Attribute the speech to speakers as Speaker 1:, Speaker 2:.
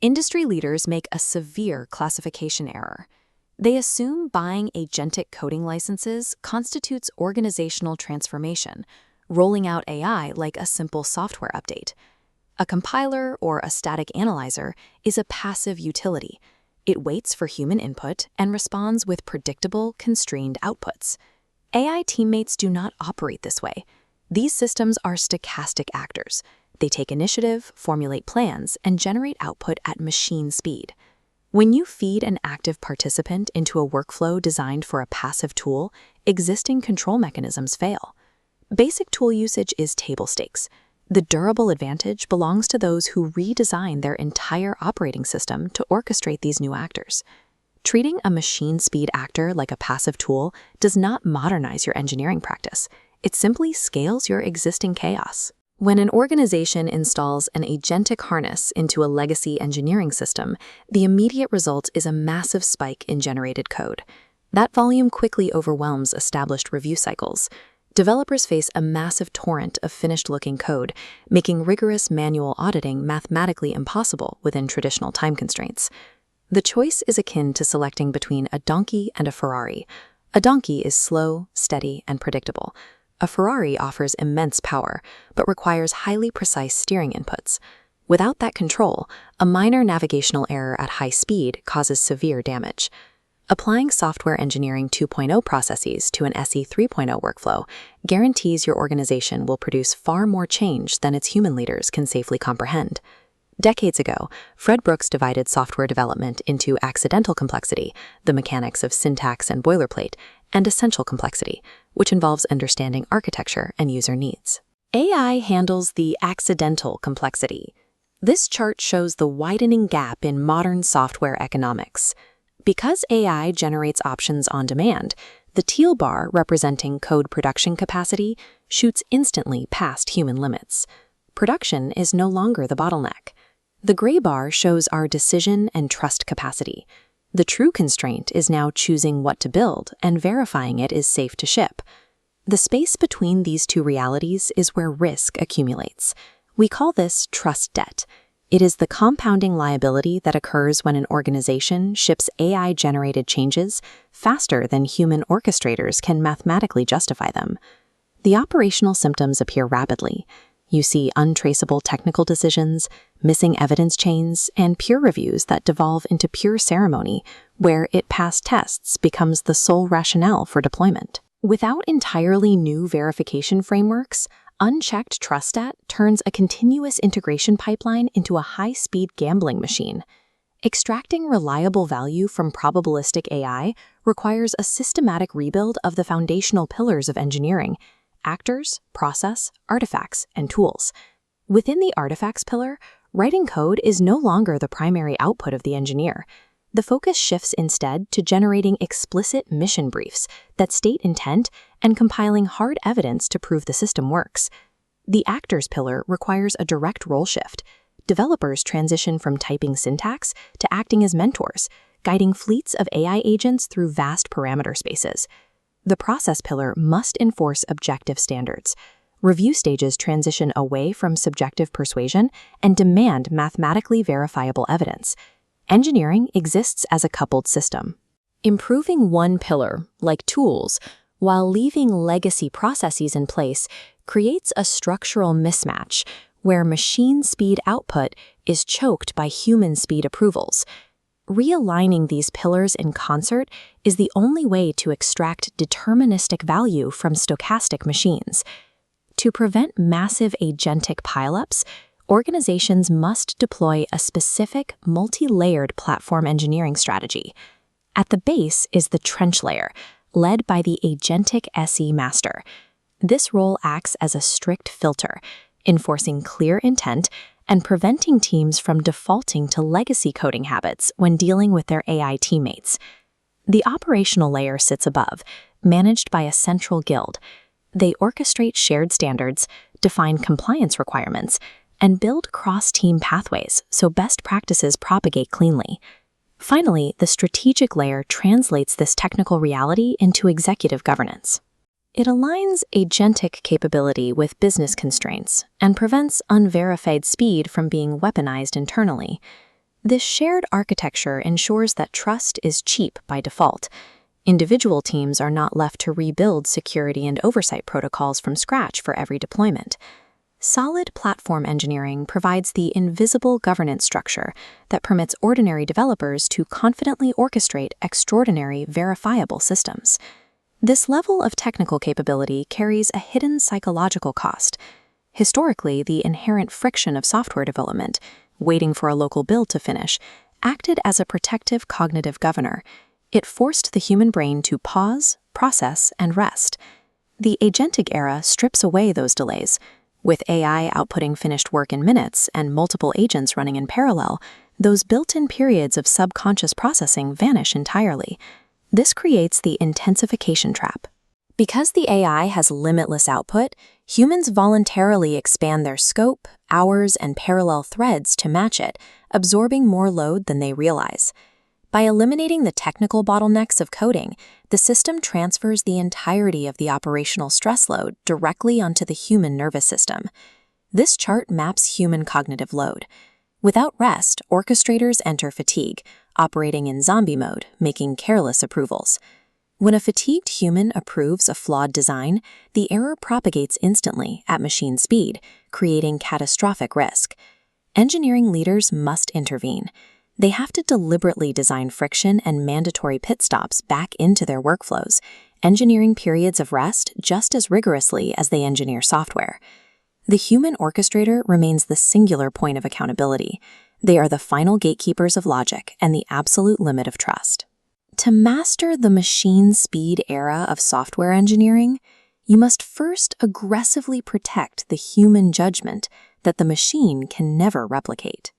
Speaker 1: Industry leaders make a severe classification error. They assume buying agentic coding licenses constitutes organizational transformation, rolling out AI like a simple software update. A compiler or a static analyzer is a passive utility. It waits for human input and responds with predictable, constrained outputs. AI teammates do not operate this way. These systems are stochastic actors. They take initiative, formulate plans, and generate output at machine speed. When you feed an active participant into a workflow designed for a passive tool, existing control mechanisms fail. Basic tool usage is table stakes. The durable advantage belongs to those who redesign their entire operating system to orchestrate these new actors. Treating a machine speed actor like a passive tool does not modernize your engineering practice. It simply scales your existing chaos. When an organization installs an agentic harness into a legacy engineering system, the immediate result is a massive spike in generated code. That volume quickly overwhelms established review cycles. Developers face a massive torrent of finished-looking code, making rigorous manual auditing mathematically impossible within traditional time constraints. The choice is akin to selecting between a donkey and a Ferrari. A donkey is slow, steady, and predictable. A Ferrari offers immense power, but requires highly precise steering inputs. Without that control, a minor navigational error at high speed causes severe damage. Applying Software Engineering 2.0 processes to an SE 3.0 workflow guarantees your organization will produce far more change than its human leaders can safely comprehend. Decades ago, Fred Brooks divided software development into accidental complexity, the mechanics of syntax and boilerplate, and essential complexity, which involves understanding architecture and user needs. AI handles the accidental complexity. This chart shows the widening gap in modern software economics. Because AI generates options on demand, the teal bar representing code production capacity shoots instantly past human limits. Production is no longer the bottleneck. The gray bar shows our decision and trust capacity. The true constraint is now choosing what to build and verifying it is safe to ship. The space between these two realities is where risk accumulates. We call this trust debt. It is the compounding liability that occurs when an organization ships AI-generated changes faster than human orchestrators can mathematically justify them. The operational symptoms appear rapidly. You see untraceable technical decisions, missing evidence chains, and peer reviews that devolve into pure ceremony, where it passed tests becomes the sole rationale for deployment. Without entirely new verification frameworks, unchecked trust debt turns a continuous integration pipeline into a high-speed gambling machine. Extracting reliable value from probabilistic AI requires a systematic rebuild of the foundational pillars of engineering: actors, process, artifacts, and tools. Within the artifacts pillar, writing code is no longer the primary output of the engineer. The focus shifts instead to generating explicit mission briefs that state intent and compiling hard evidence to prove the system works. The actors pillar requires a direct role shift. Developers transition from typing syntax to acting as mentors, guiding fleets of AI agents through vast parameter spaces. The process pillar must enforce objective standards. Review stages transition away from subjective persuasion and demand mathematically verifiable evidence. Engineering exists as a coupled system. Improving one pillar, like tools, while leaving legacy processes in place creates a structural mismatch where machine speed output is choked by human speed approvals. Realigning these pillars in concert is the only way to extract deterministic value from stochastic machines. To prevent massive agentic pileups, organizations must deploy a specific multi-layered platform engineering strategy. At the base is the trench layer, led by the Agentic SE master. This role acts as a strict filter, enforcing clear intent and preventing teams from defaulting to legacy coding habits when dealing with their AI teammates. The operational layer sits above, managed by a central guild. They orchestrate shared standards, define compliance requirements, and build cross-team pathways so best practices propagate cleanly. Finally, the strategic layer translates this technical reality into executive governance. It aligns agentic capability with business constraints and prevents unverified speed from being weaponized internally. This shared architecture ensures that trust is cheap by default. Individual teams are not left to rebuild security and oversight protocols from scratch for every deployment. Solid platform engineering provides the invisible governance structure that permits ordinary developers to confidently orchestrate extraordinary, verifiable systems. This level of technical capability carries a hidden psychological cost. Historically, the inherent friction of software development, waiting for a local build to finish, acted as a protective cognitive governor. It forced the human brain to pause, process, and rest. The agentic era strips away those delays. With AI outputting finished work in minutes and multiple agents running in parallel, those built-in periods of subconscious processing vanish entirely. This creates the intensification trap. Because the AI has limitless output, humans voluntarily expand their scope, hours, and parallel threads to match it, absorbing more load than they realize. By eliminating the technical bottlenecks of coding, the system transfers the entirety of the operational stress load directly onto the human nervous system. This chart maps human cognitive load. Without rest, orchestrators enter fatigue, operating in zombie mode, making careless approvals. When a fatigued human approves a flawed design, the error propagates instantly at machine speed, creating catastrophic risk. Engineering leaders must intervene. They have to deliberately design friction and mandatory pit stops back into their workflows, engineering periods of rest just as rigorously as they engineer software. The human orchestrator remains the singular point of accountability. They are the final gatekeepers of logic and the absolute limit of trust. To master the machine speed era of software engineering, you must first aggressively protect the human judgment that the machine can never replicate.